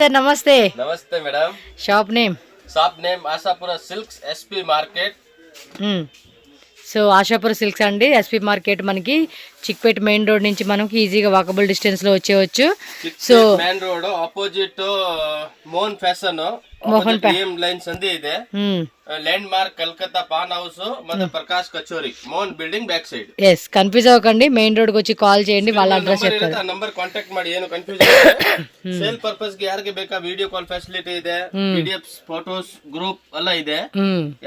Sir नमस्ते। नमस्ते madam. Shop name Ashapura silks SP market. So Ashapura silks అండి, ఎస్పీ మార్కెట్ మనకి చిక్పేట్ మెయిన్ రోడ్ నుంచి మనకి ఈజీగా వాకబుల్ డిస్టెన్స్ లో వచ్చేవచ్చు. So main road opposite Mohan fashion line సంధి ಇದೆ. Landmark Calcutta paan house ಮತ್ತೆ Prakash kachori Mohan building back side. Yes, confuse అవ్వకండి, మెయిన్ రోడ్ కి వచ్చి కాల్ చేయండి, వాళ్ళ అడ్రస్ చెప్తారు. ಆ ನಂಬರ್ ಕಾಂಟ್ಯಾಕ್ಟ್ ಮಾಡಿ, ಏನು ಕನ್ಫ್ಯೂಷನ್ ಇದೆ. ಸೇಲ್ ಪರ್ಪಸ್ ಗೆ ಯಾರಿಗೆ ಬೇಕಾ ವಿಡಿಯೋ ಕಾಲ್ ಫೆಸಿಲಿಟಿ ಇದೆ, ಪಿಡಿಎಫ್ಸ್ ಫೋಟೋಸ್ ಗ್ರೂಪ್ ಎಲ್ಲ ಇದೆ,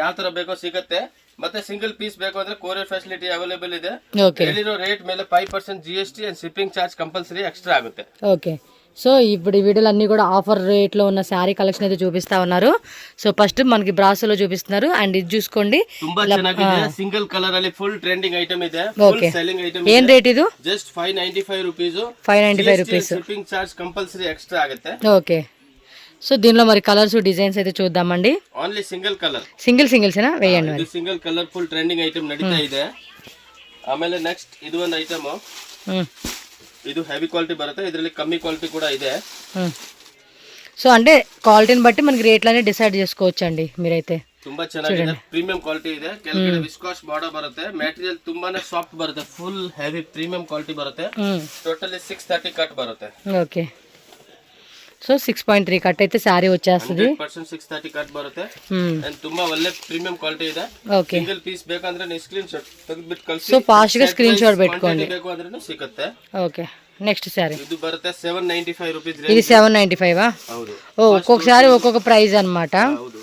ಯಾವ ತರ ಬೇಕೋ ಸಿಗುತ್ತೆ. ಮತ್ತೆ ಸಿಂಗಲ್ ಪೀಸ್ ಬೇಕು ಅಂದ್ರೆ ಕೊರಿಯರ್ ಫೆಸಿಲಿಟಿ ಅವೈಲೇಬಲ್ ಇದೆ. ಹೇಳಿರೋ ರೇಟ್ ಮೇಲೆ 5% GST and shipping charge compulsory extra ఆಗುತ್ತೆ. ఓకే, సో ఇప్పుడు ఈ వీడియోలు అన్ని కూడా ఆఫర్ రేట్ లో ఉన్న శారీ కలెక్షన్ అయితే చూపిస్తా ఉన్నారు. సో ఫస్ట్ మనకి బ్రాసోలో చూపిస్తున్నారు, అండ్ ఇది చూసుకోండి, ತುಂಬಾ ಚೆನ್ನಾಗಿದೆ. సింగిల్ కలర్ ಅಲ್ಲಿ ఫుల్ ట్రెండింగ్ ఐటమ్ ಇದೆ, ఫుల్ సెల్లింగ్ ఐటమ్. ఏం రేట్ ఇది? Just 595 rupees. 595 rupees. Shipping charge compulsory extra ఆಗುತ್ತೆ. ఓకే, సో దీనిలో మరి కలర్స్ డిజైన్స్ అయితే చూద్దామండి. ఓన్లీ సింగిల్ కలర్, సింగిల్స్ ఏనా వేయండి. ఇది single colour full trending item నಡೀತಾ ಇದೆ. ಆಮೇಲೆ ನೆಕ್ಸ್ಟ್ ಇದು ಒಂದು ಐಟಮ್, ಇದು ಹೆವಿ ಕ್ವಾಲಿಟಿ ಬರುತ್ತೆ, ಇದರಲ್ಲಿ ಕಮ್ಮಿ ಕ್ವಾಲಿಟಿ ಕೂಡ ಇದೆ. సో అంటే క్వాలిటీని బట్టి మనకి రేట్లనే డిసైడ్ చేసుకోవచ్చు అండి మీరైతే. ತುಂಬಾ ಚೆನ್ನಾಗಿದೆ, ಪ್ರೀಮಿಯಂ ಕ್ವಾಲಿಟಿ ಇದೆ. ಕೆಳಗಡೆ ವಿಸ್ಕಾಸ್ ಬಾರ್ಡರ್ ಬರುತ್ತೆ, ಮೆಟೀರಿಯಲ್ ತುಂಬಾನೇ ಸಾಫ್ಟ್ ಬರುತ್ತೆ, ಫುಲ್ ಹೆವಿ ಪ್ರೀಮಿಯಂ ಕ್ವಾಲಿಟಿ ಬರುತ್ತೆ. ಟೋಟಲಿ 630 ಕಟ್ ಬರುತ್ತೆ. ఓకే, సో 6.3 కట్ అయితే శారీ వచ్చేస్తుంది. 630 కట్ ಬರುತ್ತೆ, అండ్ ತುಂಬಾ ಒಳ್ಳೆ ಪ್ರೀಮಿಯಂ ಕ್ವಾಲಿಟಿ ಇದೆ. సింగిల్ పీస్ ಬೇಕಂದ್ರೆ ನೀವು ಸ್ಕ್ರೀನ್ ಶಾಟ್ ತೆಗೆದುಬಿಟ್ಟು ಕಳಿಸಿ. సో ఫాస్ట్ గా ಸ್ಕ್ರೀನ್ ಶಾಟ್ పెట్టుకోండి, ಬೇಕು ಅಂದ್ರೆ ಸಿಗುತ್ತೆ. ఓకే, నెక్స్ట్ శారీ ಇದು ಬರುತ್ತೆ 795 రూపీస్. ఇది 795 ఆ? ಹೌದು. ఓ, ఒక్కొక్కసారి ఒక్కొక్క ప్రైస్ అన్నమాట. ಹೌದು.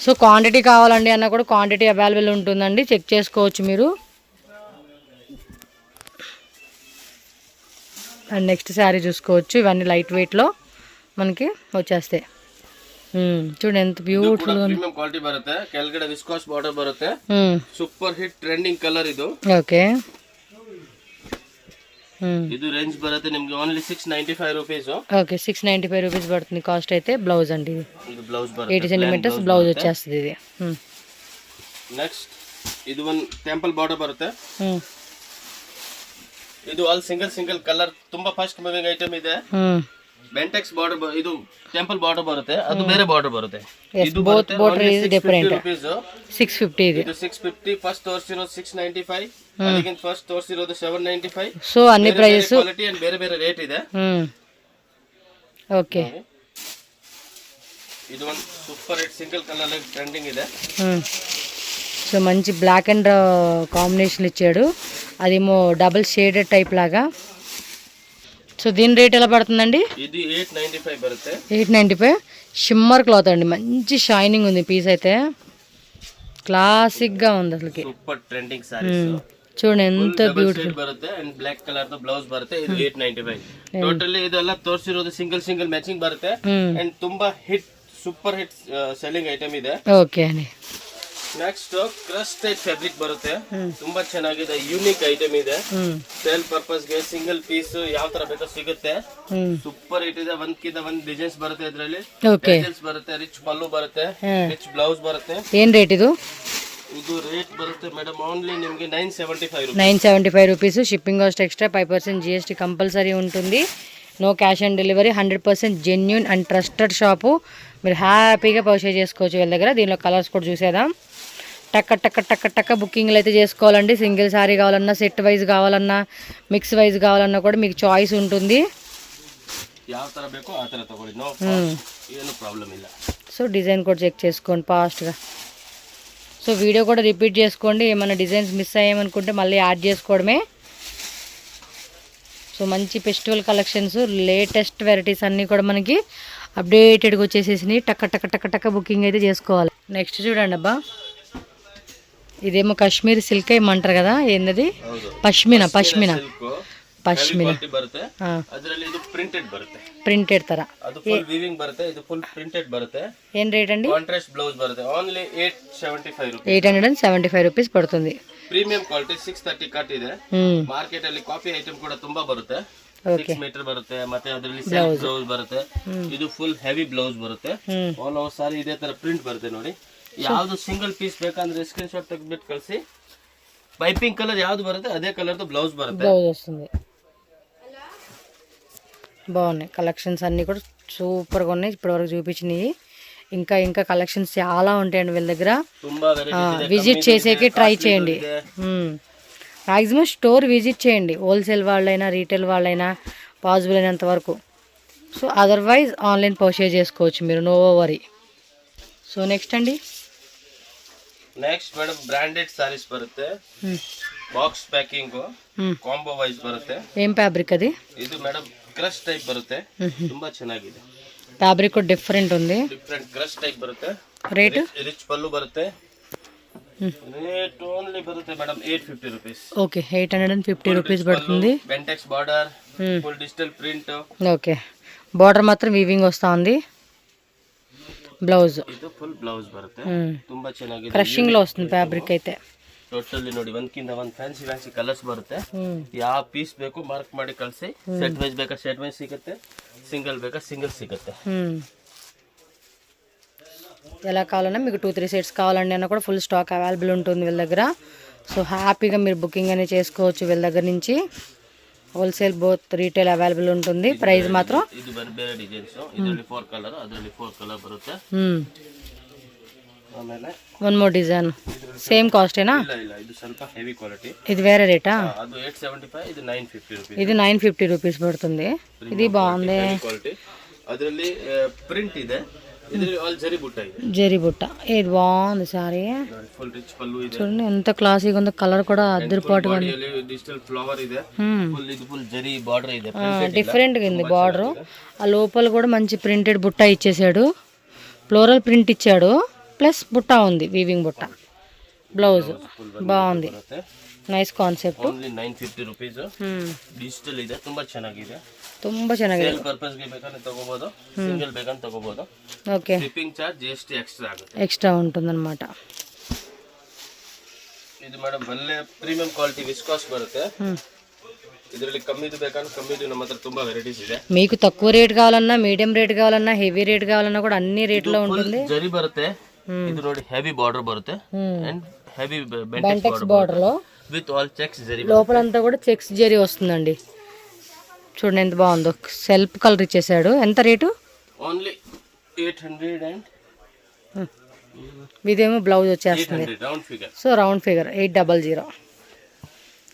సో క్వాంటిటీ కావాలండి అన్న కూడా క్వాంటిటీ అవైలబుల్ ఉంటుందండి, చెక్ చేసుకోవచ్చు మీరు. అండ్ నెక్స్ట్ శారీ చూసుకోవచ్చు, ఇవన్నీ లైట్ వెయిట్ లో మనకి వచ్చేస్తాయి. చూడండి ఎంత బ్యూటిఫుల్ గా ప్రీమియం క్వాలిటీ బರುತ್ತೆ. ಕೆಳಗಡೆ ವಿಸ್ಕಾಸ್ ಬಾರ್ಡರ್ ಬರುತ್ತೆ, ಸೂಪರ್ ಹಿಟ್ ಟ್ರೆಂಡಿಂಗ್ ಕಲರ್ ಇದು. ఓకే, ಇದು ರೇಂಜ್ ಬರುತ್ತೆ ನಿಮಗೆ ఓన్లీ 695 రూపీస్. ఓకే, 695 రూపీస్ పడుతుంది కాస్ట్ అయితే. బ్లౌజ్ అండి, ఇది బ్లౌజ్ బರುತ್ತೆ, 80 సెంటీమీటర్స్ బ్లౌజ్ వచ్చేస్తుంది ఇది. నెక్స్ట్ ಇದು ಒಂದು ಟೆಂಪಲ್ ಬಾರ್ಡರ್ ಬರುತ್ತೆ. ಇದು ಆಲ್ ಸಿಂಗಲ್ ಕಲರ್, ತುಂಬಾ ಫಾಸ್ಟ್ ಮೂವಿಂಗ್ ಐಟಮ್ ಇದೆ. ಬೆಂಟೆಕ್ಸ್ ಬಾರ್ಡರ್, ಇದು ಟೆಂಪಲ್ ಬಾರ್ಡರ್ ಬರುತ್ತೆ, ಅದು ಬೇರೆ ಬಾರ್ಡರ್ ಬರುತ್ತೆ. ಇದು ಬೋತ್ ಬಾರ್ಡರ್ ಇಸ್ ಡಿಫರೆಂಟ್. 650 ಇದೆ. ಇದು 650. ಫಸ್ಟ್ ತೋರಿಸಿರೋದು 695, ಅದಕ್ಕಿಂತ ಫಸ್ಟ್ ತೋರಿಸಿರೋದು 795. ಸೊ ಅన్ని ಪ್ರೈಸ್ ಕ್ವಾಲಿಟಿ ಅಂಡ್ ಬೇರೆ ಬೇರೆ ರೇಟ್ ಇದೆ. ఓకే, ಇದು ಒಂದು super hit single colour trending ಇದೆ. సో మంచి బ్లాక్ అండ్ కాంబినేషన్ ఇచ్చాడు, అదేమో డబుల్ షేడెడ్ టైప్ లాగా. సో దీని రేట్ ఎలా పడుతుందండి? ఇది 895 బರುತ್ತೆ. 895 షిమ్మర్ క్లాత్ అండి, మంచి షైనింగ్ ఉంది పీస్ అయితే, క్లాసిక్ గా ఉంది అసలుకి. సూపర్ ట్రెండింగ్ సారీస్ చూడండి ఎంత బ్యూటిఫుల్ ಬರುತ್ತೆ. And black colour the blouse ಬರುತ್ತೆ. ಇದು 895. ಟೋಟಲಿ ಇದೆಲ್ಲ ತೋರಿಸಿರೋದು ಸಿಂಗಲ್ ಮ್ಯಾಚಿಂಗ್ ಬರುತ್ತೆ, ಅಂಡ್ ತುಂಬಾ hit super hit selling item ಇದೆ. ಓಕೆ ಅಂడి. ನೆಕ್ಸ್ಟ್ ಕ್ರಶ್ ಟೈಪ್ ಫ್ಯಾಬ್ರಿಕ್ ಬರುತ್ತೆ, ತುಂಬಾ ಚೆನ್ನಾಗಿದೆ, ಯೂನಿಕ್ ಐಟಮ್ ಇದೆ. ಸೇಲ್ ಪರ್ಪಸ್ ಗೆ ಸಿಂಗಲ್ ಪೀಸ್ ಯಾವ ತರ ಬೇಕೋ ಸಿಗುತ್ತೆ. ಸೂಪರ್ ಹಿಟ್ ಇದೆ, ಒಂದ್ಕಿಂತ ಒಂದ್ ಡಿಸೈನ್ಸ್ ಬರುತ್ತೆ ಇದರಲ್ಲಿ. ಡಿಸೈನ್ಸ್ ಬರುತ್ತೆ, ರಿಚ್ ಪಲ್ಲು ಬರುತ್ತೆ, ರಿಚ್ ಬ್ಲೌಸ್ ಬರುತ್ತೆ. ಏನ್ ರೇಟ್ ಇದು? ಇದು ರೇಟ್ ಬರುತ್ತೆ ಮೇಡಮ್ ఓన్లీ ನಿಮಗೆ 975 rupees. 975 rupees. Shipping cost extra, 5% GST compulsory ఉంటుంది. No cash on delivery, 100% genuine and trusted shop. మీరు హ్యాపీగా పర్చేజ్ చేసుకోవచ్చు వీళ్ళ దగ్గర. దీనిలో కలర్స్ కూడా చూసేద్దాం. టక్క బుకింగ్లు అయితే చేసుకోవాలండి. సింగిల్ శారీ కావాలన్నా, సెట్ వైజ్ కావాలన్నా, మిక్స్ వైజ్ కావాలన్నా కూడా మీకు చాయిస్ ఉంటుంది. ಯಾವ ತರ ಬೇಕೋ ಆ ತರ ತಗೊಳ್ಳಿ, ನೋ ಏನು ಪ್ರಾಬ್ಲಮ್ ಇಲ್ಲ. సో డిజైన్ కూడా చెక్ చేసుకోండి ఫాస్ట్గా. సో వీడియో కూడా రిపీట్ చేసుకోండి, ఏమైనా డిజైన్స్ మిస్ అయ్యామనుకుంటే మళ్ళీ యాడ్ చేసుకోవడమే. సో మంచి ఫెస్టివల్ కలెక్షన్స్, లేటెస్ట్ వెరైటీస్ అన్నీ కూడా మనకి అప్డేటెడ్గా వచ్చేసేసినాయి. టక్క బుకింగ్ అయితే చేసుకోవాలి. నెక్స్ట్ చూడండి అబ్బా, ఇదేమో కాశ్మీర్ సిల్క్ ఏమంటారు కదా, ఏంటది? పష్మినా. ಬರುತ್ತೆ, ಅದರಲ್ಲಿ ಇದು ಪ್ರಿಂಟೆಡ್ ಬರುತ್ತೆ, ಪ್ರಿಂಟೆಡ್ ತರ. ಅದು ಫುಲ್ ವೀವಿಂಗ್ ಬರುತ್ತೆ, ಇದು ಫುಲ್ ಪ್ರಿಂಟೆಡ್ ಬರುತ್ತೆ. ಏನ್ ರೇಟ್ ಅಂడి? ಕಾಂಟ್ರಾಸ್ಟ್ ಬ್ಲೌಸ್ ಬರುತ್ತೆ, ಓನ್ಲಿ 875 రూపీస్. 875 రూపీస్ పడుతుంది. ಪ್ರೀಮಿಯಂ ಕ್ವಾಲಿಟಿ 630 ಕಟ್ ಇದೆ. ಮಾರ್ಕೆಟ್ ಅಲ್ಲಿ ಕಾಪಿ ಐಟಮ್ ಕೂಡ ತುಂಬಾ ಬರುತ್ತೆ, 6 ಮೀಟರ್ ಬರುತ್ತೆ. ಮತ್ತೆ ಅದರಲ್ಲಿ ಸೆಲ್ಫ್ ಬ್ಲೌಸ್ ಬರುತ್ತೆ, ಇದು ಫುಲ್ ಹೆವಿ ಬ್ಲೌಸ್ ಬರುತ್ತೆ. ಆಲ್ ಓವರ್ ಸಾರಿ ಇದೇ ತರ ಪ್ರಿಂಟ್ ಬರುತ್ತೆ ನೋಡಿ. ಯಾವ್ದು ಸಿಂಗಲ್ ಪೀಸ್ ಬೇಕಂದ್ರೆ ಸ್ಕ್ರೀನ್ ಶಾಟ್ ತೆಗೆದ್ಬಿಟ್ಟು ಕಳಿಸಿ. ಪೈಪಿಂಗ್ ಕಲರ್ ಯಾವ್ದು ಬರುತ್ತೆ ಅದೇ ಕಲರ್ ಬ್ಲೌಸ್ ಬರುತ್ತೆ. ಬ್ಲೌಸ್ వస్తుంది. బాగున్నాయి కలెక్షన్స్ అన్నీ కూడా సూపర్గా ఉన్నాయి ఇప్పటివరకు చూపించినవి. ఇంకా ఇంకా కలెక్షన్స్ చాలా ఉంటాయండి వీళ్ళ దగ్గర. విజిట్ చేసేకి ట్రై చేయండి. మ్యాక్సిమం స్టోర్ విజిట్ చేయండి, హోల్సేల్ వాళ్ళైనా రీటైల్ వాళ్ళైనా పాసిబుల్ అయినంత వరకు. సో అదర్వైజ్ ఆన్లైన్ పర్చేజ్ చేసుకోవచ్చు మీరు, నో వరీ. సో నెక్స్ట్ అండి, ನೆಕ್ಸ್ಟ್ ಮೇಡಮ್ ಬ್ರಾಂಡೆಡ್ ಸಾರೀಸ್ ಬರುತ್ತೆ, ಬಾಕ್ಸ್ ಪ್ಯಾಕಿಂಗ್ ಕಾಂಬೋ ವೈಸ್ ಬರುತ್ತೆ. ఏం ఫ్యాబ్రిక్ అది? ಇದು ಮೇಡಮ್ ಕ್ರಶ್ ಟೈಪ್ ಬರುತ್ತೆ, ತುಂಬಾ ಚೆನ್ನಾಗಿದೆ. ఫ్యాబ్రిక్ డిఫరెంట్ ఉంది, ಡಿಫರೆಂಟ್ ಕ್ರಶ್ ಟೈಪ್ ಬರುತ್ತೆ. ರೇಟ್ ರಿಚ್ ಪಲ್ಲು ಬರುತ್ತೆ. ರೇಟ್ ಓನ್ಲಿ ಬರುತ್ತೆ ಮೇಡಮ್ 850 ರೂಪೀಸ್. ఓకే 850 రూపీస్ పడుతుంది. Bentex border, full digital print. Okay border మాత్రం వీవింగ్ వస్తా ఉంది. బ్లౌజ్ ಇದು ಫುಲ್ ಬ್ಲೌಸ್ ಬರುತ್ತೆ, ತುಂಬಾ ಚೆನ್ನಾಗಿದೆ. క్రషింగ్ లో వస్తుంది ఫ్యాబ్రిక్ అయితే. ಟೋಟಲಿ ನೋಡಿ ಒಂದ್ಕಿಂತ ಒಂದ್ ಫ್ಯಾನ್ಸಿ ಕಲರ್ಸ್ ಬರುತ್ತೆ. ಯಾವ ಪೀಸ್ ಬೇಕು ಮಾರ್ಕ್ ಮಾಡಿ ಕಳಿಸಿ. ಸೆಟ್ ವೈಸ್ ಬೇಕಾ ಸೆಟ್ ವೈಸ್ ಸಿಗುತ್ತೆ, సింగిల్ ಬೇಕಾ సింగిల్ సిಗುತ್ತೆ. ఎలా కావాలన్నా మీకు 2-3 సెట్స్ కావాలండి అన్న కూడా ఫుల్ స్టాక్ అవైలబుల్ ఉంటుంది వీళ్ళ దగ్గర. సో హ్యాపీగా మీరు బుకింగ్ అనేది చేసుకోవచ్చు వీళ్ళ దగ్గర నుంచి. హోల్సేల్ బోత్ రీటైల్ అవైలబుల్ ఉంటుంది. ప్రైస్ మాత్రం ಇದು ಬೇರೆ ಡಿಸೈನ್ಸ್, ಇದರಲ್ಲಿ 4 ಕಲರ್, ಅದರಲ್ಲಿ 4 ಕಲರ್ ಬರುತ್ತೆ. ಆಮೇಲೆ వన్ మోర్ డిజైన్ సేమ్ కాస్టేనా? ಇಲ್ಲ ಇದು ಸ್ವಲ್ಪ ಹೆವಿ ಕ್ವಾಲಿಟಿ. ఇది వేరే రేటా? ಅದು 875, ಇದು 950 ರೂಪೀಸ್. ఇది 950 రూపీస్ పడుతుంది. ఇది బాగుంది ಕ್ವಾಲಿಟಿ. ಅದರಲ್ಲಿ ಪ್ರಿಂಟ್ ಇದೆ, ಇದರಲ್ಲಿ ಆಲ್ ಜರಿ ಬುಟ್ಟ ಇದೆ. జరీ బుట్ట ఇది బాగుంది సారీ. ಫುಲ್ ರಿಚ್ పల్ಲು ಇದೆ, చూడండి ఎంత క్లాసీగా ఉందో. కలర్ కూడా అద్దరిపాటుగా ఉంది. డిజిటల్ ఫ్లవర్ ಇದೆ, ఫుల్ ఇది ఫుల్ జరీ బార్డర్ ಇದೆ. డిఫరెంట్ గా ఉంది బార్డర్. ఆ లోపల కూడా మంచి ప్రింటెడ్ బుట్ట ఇచ్చేసాడు, ఫ్లోరల్ ప్రింట్ ఇచ్చాడు, ప్లస్ బుట్ట ఉంది వీవింగ్ బుట్ట. బ్లౌజ్ బాగుంది, nice concept. Only 950 rupees. Digital ಇದೆ, ತುಂಬಾ ಚೆನ್ನಾಗಿದೆ. ತುಂಬಾ ಚೆನ್ನಾಗಿದೆ. ಸೇಲ್ ಪರ್ಪಸ್ ಗೆ ಬೇಕಾದ್ರೆ ತಗೋಬಹುದು, ಸಿಂಗಲ್ ಬೇಕಂತ ತಗೋಬಹುದು. Okay shipping charge GST extra ಆಗುತ್ತೆ. ఎక్స్ట్రా ఉంటుందన్నమాట. ಇದು ಮೇಡಮ್ ಒಳ್ಳೆ ಪ್ರೀಮಿಯಂ ಕ್ವಾಲಿಟಿ ವಿಸ್ಕಾಸ್ ಬರುತ್ತೆ. ಇದರಲ್ಲಿ ಕಮ್ಮಿದು ಬೇಕಂದ್ರೆ ಕಮ್ಮಿದು ನಮ್ಮ ಹತ್ರ ತುಂಬಾ ವೆರೈಟೀಸ್ ಇದೆ. మీకు తక్కువ రేట్ కావాలన్నా, మీడియం రేట్ కావాలన్నా, హెవీ రేట్ కావాలన్నా కూడా అన్ని రేట్లో ఉంటుంది. ಜರಿ ಬರುತ್ತೆ, ಇದು ನೋಡಿ ಹೆವಿ ಬಾರ್ಡರ್ ಬರುತ್ತೆ ಅಂಡ್ ಹೆವಿ బెంటెక్స్ బార్డర్ లో విత్ ఆల్ చెక్స్ జరీ. లోపలంతా కూడా చెక్స్ జరీ వస్తుందండి. చూడండి ఎంత బాగుందో. సెల్ఫ్ కలర్ ఇచ్చేసాడు. ఎంత రేటు? ఓన్లీ 800 అండ్ ఇదేమో బ్లౌజ్ వచ్చేస్తుంది. 800 round figure. So round figure 800.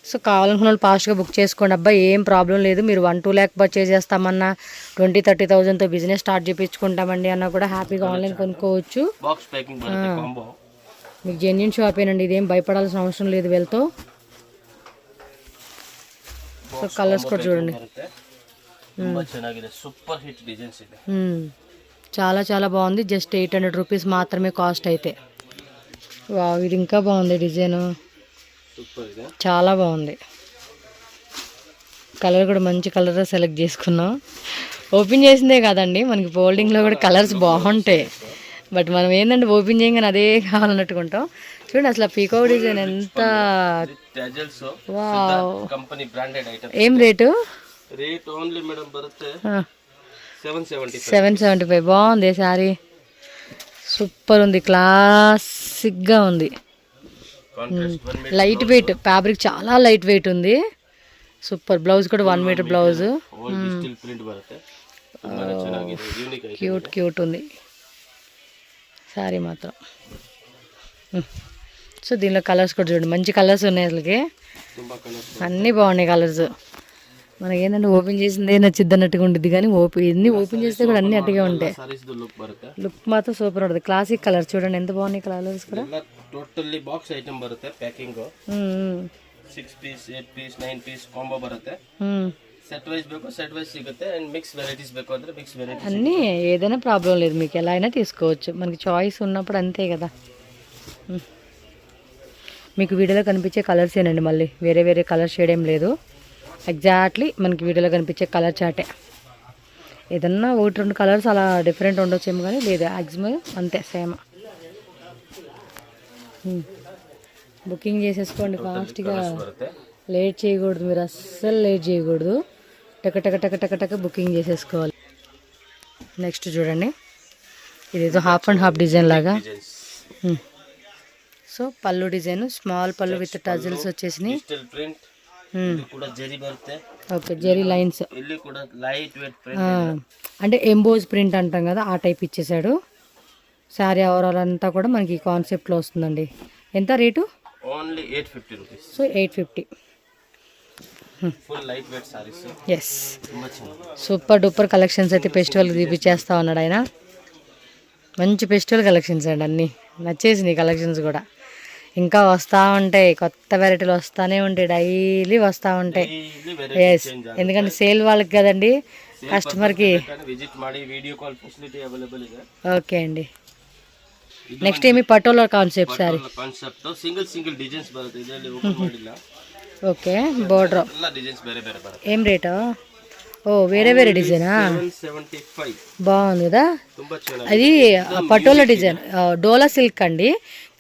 So కావాలనుకున్న వాళ్ళు ఫాస్ట్గా బుక్ చేసుకోండి. అబ్బాయి ఏం ప్రాబ్లం లేదు. మీరు 1-2 ల్యాక్ పర్చేజ్ చేస్తామన్నా, 20-30,000తో బిజినెస్ స్టార్ట్ చేయించుకుంటామండి అన్నా కూడా హ్యాపీగా ఆన్లైన్ కొనుక్కోవచ్చు. బాక్స్ ప్యాకింగ్ బರುತ್ತೆ, కాంబో. మీకు జెన్యూన్ షాపేనండి, ఇదేం భయపడాల్సిన అవసరం లేదు వీళ్ళతో. సో కలర్స్ కూడా చూడండి, ತುಂಬಾ ಚೆನ್ನಾಗಿದೆ. సూపర్ హిట్ డిజైన్స్ ಇದೆ. చాలా చాలా బాగుంది. జస్ట్ 800 రూపీస్ మాత్రమే కాస్ట్ అయితే. వావ్, ఇది ఇంకా బాగుంది డిజైన్, సూపర్ ಇದೆ, చాలా బాగుంది. కలర్ కూడా మంచి కలర్ సెలెక్ట్ చేసుకున్నాం. ఓపెన్ చేసిందే కాదండి, మనకి ఫోల్డింగ్లో కూడా కలర్స్ బాగుంటాయి. బట్ మనం ఏంటంటే ఓపెన్ చేయగానే అదే కావాలన్నట్టుకుంటాం. చూడండి అసలు పీకాక్ డిజైన్ ఎంత. Wow, company branded item. ఏం రేటు? రేట్ ఓన్లీ మేడం బರುತ್ತೆ 775. బాగుంది శారీ, సూపర్ ఉంది, క్లాసిక్గా ఉంది. లైట్ వెయిట్ ఫ్యాబ్రిక్, చాలా లైట్ వెయిట్ ఉంది. సూపర్. బ్లౌజ్ కూడా 1 మీటర్ బ్లౌజ్. క్యూట్ క్యూట్ ఉంది శారీ మాత్రం. సో దీనిలో కలర్స్ కూడా చూడండి, మంచి కలర్స్ ఉన్నాయి. అసలుకి అన్నీ బాగున్నాయి కలర్స్. మనకి ఏంటంటే ఓపెన్ చేసిందే నచ్చిద్ది అన్నట్టుగా ఉంటుంది, కానీ ఎన్ని ఓపెన్ చేస్తే కూడా అన్ని అట్టుగా ఉంటాయి. లుక్ మాత్రం సూపర్ ఉంటుంది. క్లాసిక్ కలర్ చూడండి ఎంత బాగున్నాయి కలర్స్ కూడా. ಟೋಟಲಿ ಬಾಕ್ಸ್ ಐಟಮ್ ಬರುತ್ತೆ, packing 6 piece 8 piece 9 piece combo ಬರುತ್ತೆ. సెట్ వైజ్ ಬೇಕು సెట్ వైజ్ సిಗುತ್ತೆ అండ్ మిక్స్ వెరైటీస్ ಬೇಕು ಅಂದ್ರೆ మిక్స్ వెరైటీస్ అన్నీ. ఏదైనా ప్రాబ్లం లేదు, మీకు ఎలా అయినా తీసుకోవచ్చు. మనకి చాయిస్ ఉన్నప్పుడు అంతే కదా. మీకు వీడియోలో కనిపించే కలర్స్ ఏనండి, మళ్ళీ వేరే వేరే కలర్ షేడ్ ఏం లేదు. ఎగ్జాక్ట్లీ మనకి వీడియోలో కనిపించే కలర్ చాటే. ఏదన్నా 1-2 కలర్స్ అలా డిఫరెంట్ ఉండొచ్చేమో, కానీ లేదు మ్యాక్సిమం అంతే సేమ్. బుకింగ్ చేసేసుకోండి ఫాస్ట్గా, లేట్ చేయకూడదు. మీరు అస్సలు లేట్ చేయకూడదు. టక టక టక టక టక బుకింగ్ చేసేసుకోవాలి. నెక్స్ట్ చూడండి, ఇదేదో హాఫ్ అండ్ హాఫ్ డిజైన్ లాగా. సో పళ్ళు డిజైన్, స్మాల్ పళ్ళు విత్ టజిల్స్ వచ్చేసినాయి. ಇದು ಕೂಡ ಜರಿ ಬರುತ್ತೆ. ఓకే జెరీ లైన్స్ ಇಲ್ಲಿ ಕೂಡ ಲೈಟ್ ವೇಟ್ ಪ್ರಿಂಟ್ అంటే ఎంబోజ్ ప్రింట్ అంటాం కదా ఆ టైప్ ఇచ్చేసాడు. శారీ ఓవరాల్ అంతా కూడా మనకి ఈ కాన్సెప్ట్లో వస్తుందండి. ఎంత rate? Only 850 rupees. So 850. Full light weight saris. Yes, super duper collections అయితే ఫెస్టివల్కి చూపించేస్తా ఉన్నాడు ఆయన. మంచి ఫెస్టివల్ కలెక్షన్స్ అండి, అన్నీ నచ్చేసినాయి కలెక్షన్స్ కూడా. ఇంకా వస్తూ ఉంటాయి, కొత్త వెరైటీలు వస్తూనే ఉంటాయి, డైలీ వస్తూ ఉంటాయి. ఎస్, ఎందుకంటే సేల్ వాళ్ళకి కదండి, కస్టమర్కి. విజిట్ ಮಾಡಿ ವಿಡಿಯೋ ಕಾಲ್ ಫೆಸಿಲಿಟಿ ಅವೈಲೇಬಲ್ ಇದೆ. ఓకే అండి. నెక్స్ట్ ఏమి patola concept sorry concept single designs ಬರುತ್ತೆ. ಇದರಲ್ಲಿ ಓಪನ್ ಮಾಡಿಲ್ಲ. ఓకే, బోర్డర్ ಎಲ್ಲ డిజైన్స్ ಬೇರೆ ಬೇರೆ ಬರುತ್ತೆ. ఏం రేటా? ఓ వేరే వేరే డిజైనా? 775. బాగుంది కదా. ತುಂಬಾ ಚೆನ್ನಾಗಿದೆ. అది పటోలా డిజైన్, డోలా సిల్క్ అండి,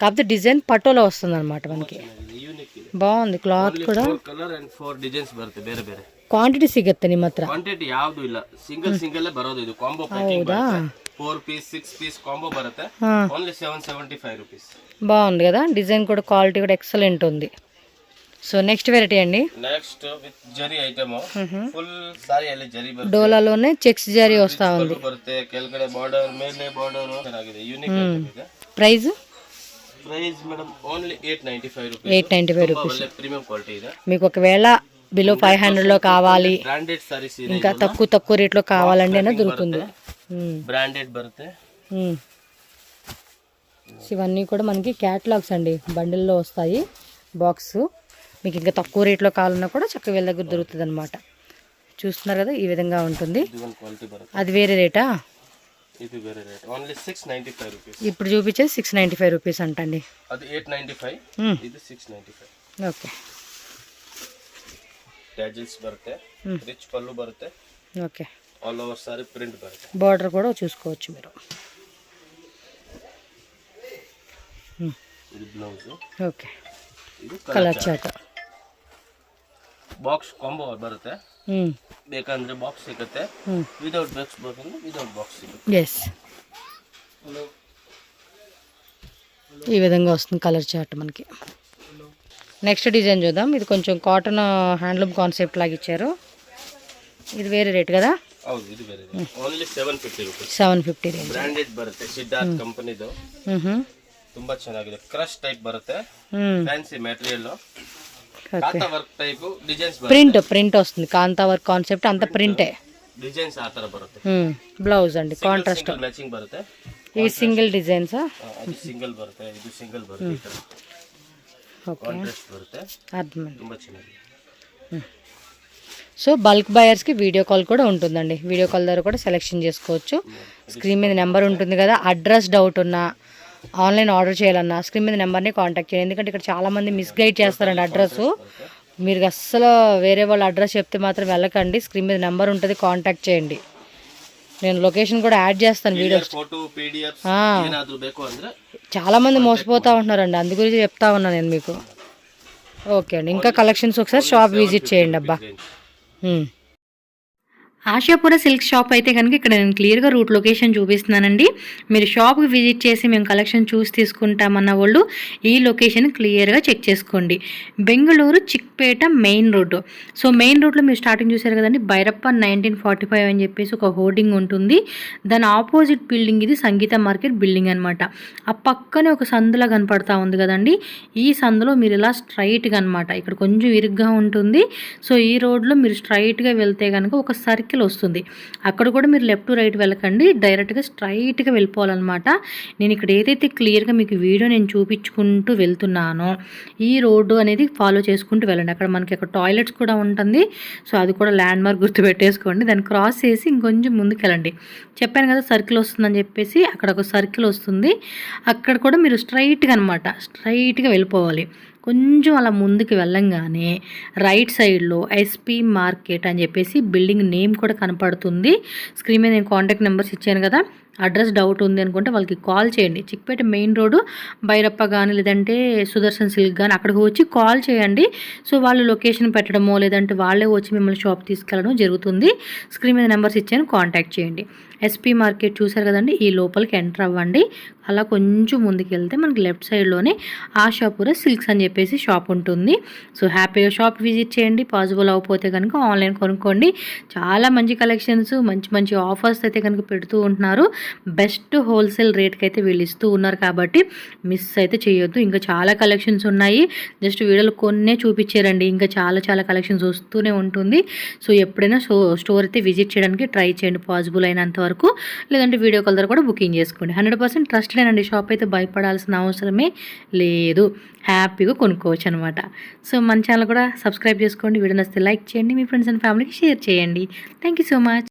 కాకపోతే డిజైన్ పటోలా వస్తుంది అనమాట మనకి. ಯೂನಿಕ್ ಇದೆ. బాగుంది క్లాత్ కూడా. 4 ಕಲರ್ ಅಂಡ್ 4 ಡಿಸೈನ್ಸ್ ಬರುತ್ತೆ ಬೇರೆ ಬೇರೆ. ಕ್ವಾಂಟಿಟಿ ಸಿಗುತ್ತೆ ನಿಮ್ಮ ಹತ್ರ? ಕ್ವಾಂಟಿಟಿ ಯಾವುದು ಇಲ್ಲ, ಸಿಂಗಲ್ ಬರೋದು. ಇದು ಕಾಂಬೋ ಪ್ಯಾಕಿಂಗ್ ಬರುತ್ತೆ. 4 ಪೀಸ್ 6 ಪೀಸ್ ಕಾಂಬೋ ಬರುತ್ತೆ. Only 775 rupees. బాగుంది కదా, డిజైన్ కూడా క్వాలిటీ కూడా ఎక్సలెంట్ ఉంది. సో నెక్స్ట్ వెరైటీ అండి. Next with zari item, full sorry ಅಲ್ಲಿ ಜರಿ ಬರುತ್ತೆ. డోలాలోనే చెక్స్ జరీ వస్తా ఉంది. ಬರುತ್ತೆ ಕೆಳಗಡೆ ಬಾರ್ಡರ್, ಮೇಲೆ ಬಾರ್ಡರ್ ಚೆನ್ನಾಗಿದೆ. ಯೂನಿಕ್ ಇದೆ. Price madam only 895 rupees. 895 rupees. Premium quality ಇದೆ. మీకు ఒకవేళ బిలో 500లో కావాలి, బ్రాండెడ్ సారీస్ ಇದೆ. ఇంకా తక్కువ రేట్లో కావాలండి అయినా దొరుకుతుంది. బ్రాండెడ్ బರುತ್ತೆ. ఇవన్నీ కూడా మనకి క్యాటలాగ్స్ అండి, బండిల్లో వస్తాయి బాక్స్. మీకు ఇంకా తక్కువ రేట్లో కావాలన్నా కూడా చక్కగా వీళ్ళ దగ్గర దొరుకుతుంది అనమాట. చూస్తున్నారు కదా, ఈ విధంగా ఉంటుంది. అది వేరే రేటా? ఇది వేరే రేట్. Only 695 rupees. ఇప్పుడు చూపించేది 695 రూపీస్ అంటండి. అది 895, ఇది 695. ఓకే. ట్యాజిల్స్ బರುತ್ತೆ, రిచ్ పళ్ళు బರುತ್ತೆ. Okay. All over sari print బರುತ್ತೆ. బార్డర్ కూడా చూసుకోవచ్చు మీరు. ఇది బ్లౌజ్. ఓకే. ఇది కలర్ చార్ట్. ಬಾಕ್ಸ್ ಕಾಂಬೋ ಬರುತ್ತೆ. ಬೇಕಂದ್ರೆ ಬಾಕ್ಸ್ ಸಿಗುತ್ತೆ, ವಿದೌಟ್ ಬಾಕ್ಸ್ ಬೇಕಂದ್ರೆ ವಿದೌಟ್ బాక్స్ సిಗುತ್ತೆ. ఎస్, ఈ విధంగా వస్తుంది కలర్ చార్ట్ మనకి. నెక్స్ట్ డిజైన్ చూద్దాం. ఇది కొంచెం కాటన్ హ్యాండ్లూమ్ కాన్సెప్ట్ లాగా ఇచ్చారు. ఇది వేరే రేట్ కదా? ಹೌದು, ಇದು ಬೇರೆ rate. Only 750 rupees. 750 range. Branded ಬರುತ್ತೆ, ಸಿದ್ಧಾರ್ಥ್ ಕಂಪನಿದು. ತುಂಬಾ ಚೆನ್ನಾಗಿದೆ. ಕ್ರಶ್ ಟೈಪ್ ಬರುತ್ತೆ, fancy material, kantha work type designs ಬರುತ್ತೆ. ప్రింట్ వస్తుంది, కాంతా వర్క్ కాన్సెప్ట్ అంతా ప్రింటే. డిజైన్స్ ఆ ತರ బರುತ್ತೆ. బ్లౌజ్ అండి కాంట్రాస్ట్ మ్యాచింగ్ బರುತ್ತೆ. ఇవి సింగిల్ డిజైన్స్. అది సింగిల్ బರುತ್ತೆ, ఇది సింగిల్ బರುತ್ತೆ. ఈ ತರ కాంట్రాస్ట్ బರುತ್ತೆ. అర్థమైంది. ತುಂಬಾ ಚೆನ್ನಾಗಿದೆ. సో బల్క్ బయర్స్కి వీడియో కాల్ కూడా ఉంటుందండి. వీడియో కాల్ ద్వారా కూడా సెలెక్షన్ చేసుకోవచ్చు. స్క్రీన్ మీద నెంబర్ ఉంటుంది కదా. అడ్రస్ డౌట్ ఉన్నా, ఆన్లైన్ ఆర్డర్ చేయాలన్నా స్క్రీన్ మీద నెంబర్ని కాంటాక్ట్ చేయండి. ఎందుకంటే ఇక్కడ చాలామంది మిస్గైడ్ చేస్తారండి అడ్రస్. మీరు అస్సలు వేరే వాళ్ళ అడ్రస్ చెప్తే మాత్రం వెళ్ళకండి. స్క్రీన్ మీద నెంబర్ ఉంటుంది, కాంటాక్ట్ చేయండి. నేను లొకేషన్ కూడా యాడ్ చేస్తాను వీడియోస్. చాలామంది మోసపోతూ ఉంటున్నారండి, అందు గురించి చెప్తా ఉన్నాను నేను మీకు. ఓకే అండి, ఇంకా కలెక్షన్స్ ఒకసారి షాప్ విజిట్ చేయండి అబ్బా. ఆశాపుర సిల్క్ షాప్ అయితే కనుక ఇక్కడ నేను క్లియర్గా రూట్ లొకేషన్ చూపిస్తున్నానండి. మీరు షాప్కి విజిట్ చేసి మేము కలెక్షన్ చూసి తీసుకుంటామన్న వాళ్ళు ఈ లొకేషన్ క్లియర్గా చెక్ చేసుకోండి. Bengaluru Chickpet main road. So main రోడ్లో మీరు స్టార్టింగ్ చూసారు కదండి, భైరప్ప 1945 అని చెప్పేసి ఒక హోర్డింగ్ ఉంటుంది. దాని ఆపోజిట్ బిల్డింగ్ ఇది సంగీత మార్కెట్ బిల్డింగ్ అనమాట. ఆ పక్కనే ఒక సందులా కనపడతా ఉంది కదండి, ఈ సందులో మీరు ఇలా స్ట్రైట్గా అనమాట, ఇక్కడ కొంచెం ఇరుగ్గా ఉంటుంది. సో ఈ రోడ్లో మీరు స్ట్రైట్గా వెళ్తే కనుక ఒక సర్కిల్ వస్తుంది. అక్కడ కూడా మీరు లెఫ్ట్ టు రైట్ వెళ్ళకండి, డైరెక్ట్గా స్ట్రైట్గా వెళ్ళిపోవాలన్నమాట. నేను ఇక్కడ ఏదైతే క్లియర్గా మీకు వీడియో నేను చూపించుకుంటూ వెళ్తున్నానో ఈ రోడ్డు అనేది ఫాలో చేసుకుంటూ వెళ్ళండి. అక్కడ మనకి అక్కడ టాయిలెట్స్ కూడా ఉంటుంది. సో అది కూడా ల్యాండ్ మార్క్ గుర్తు పెట్టేసుకోండి. దాన్ని క్రాస్ చేసి ఇంకొంచెం ముందుకు వెళ్ళండి. చెప్పాను కదా సర్కిల్ వస్తుందని చెప్పేసి, అక్కడ ఒక సర్కిల్ వస్తుంది. అక్కడ కూడా మీరు స్ట్రైట్గా అనమాట, స్ట్రైట్గా వెళ్ళిపోవాలి. కొంచెం అలా ముందుకు వెళ్ళంగానే రైట్ సైడ్లో ఎస్పీ మార్కెట్ అని చెప్పేసి బిల్డింగ్ నేమ్ కూడా కనపడుతుంది. స్క్రీన్ మీద నేను కాంటాక్ట్ నెంబర్స్ ఇచ్చాను కదా, అడ్రస్ డౌట్ ఉంది అనుకుంటే వాళ్ళకి కాల్ చేయండి. చిక్పేట మెయిన్ రోడ్డు భైరప్ప కానీ లేదంటే సుదర్శన్ సిల్క్ కానీ అక్కడికి వచ్చి కాల్ చేయండి. సో వాళ్ళు లొకేషన్ పెట్టడమో లేదంటే వాళ్ళే వచ్చి మిమ్మల్ని షాప్ తీసుకెళ్ళడం జరుగుతుంది. స్క్రీన్ మీద నెంబర్స్ ఇచ్చాను, కాంటాక్ట్ చేయండి. ఎస్పీ మార్కెట్ చూసారు కదండి, ఈ లోపలికి ఎంటర్ అవ్వండి. అలా కొంచెం ముందుకు వెళ్తే మనకి లెఫ్ట్ సైడ్లోనే ఆశాపుర సిల్క్స్ అని చెప్పేసి షాప్ ఉంటుంది. సో హ్యాపీగా షాప్ విజిట్ చేయండి. పాసిబుల్ అవ్వకపోతే కనుక ఆన్లైన్ కొనుక్కోండి. చాలా మంచి కలెక్షన్స్, మంచి మంచి ఆఫర్స్ అయితే కనుక పెడుతూ ఉంటున్నారు. బెస్ట్ హోల్సేల్ రేట్కి అయితే వీళ్ళు ఇస్తూ ఉన్నారు కాబట్టి మిస్ అయితే చేయొద్దు. ఇంకా చాలా కలెక్షన్స్ ఉన్నాయి. జస్ట్ వీడియోలో కొన్నే చూపించారండి, ఇంకా చాలా చాలా కలెక్షన్స్ వస్తూనే ఉంటుంది. సో ఎప్పుడైనా స్టోర్ అయితే విజిట్ చేయడానికి ట్రై చేయండి పాసిబుల్ అయినంత వరకు. లేదంటే వీడియో కాల్ ద్వారా కూడా బుకింగ్ చేసుకోండి. 100% ట్రస్టెడ్ అండి షాప్ అయితే, భయపడాల్సిన అవసరమే లేదు. హ్యాపీగా కొనుక్కోవచ్చు అనమాట. సో మన ఛానల్ కూడా సబ్స్క్రైబ్ చేసుకోండి. వీడియో నచ్చితే లైక్ చేయండి, మీ ఫ్రెండ్స్ అండ్ ఫ్యామిలీకి షేర్ చేయండి. Thank you so much.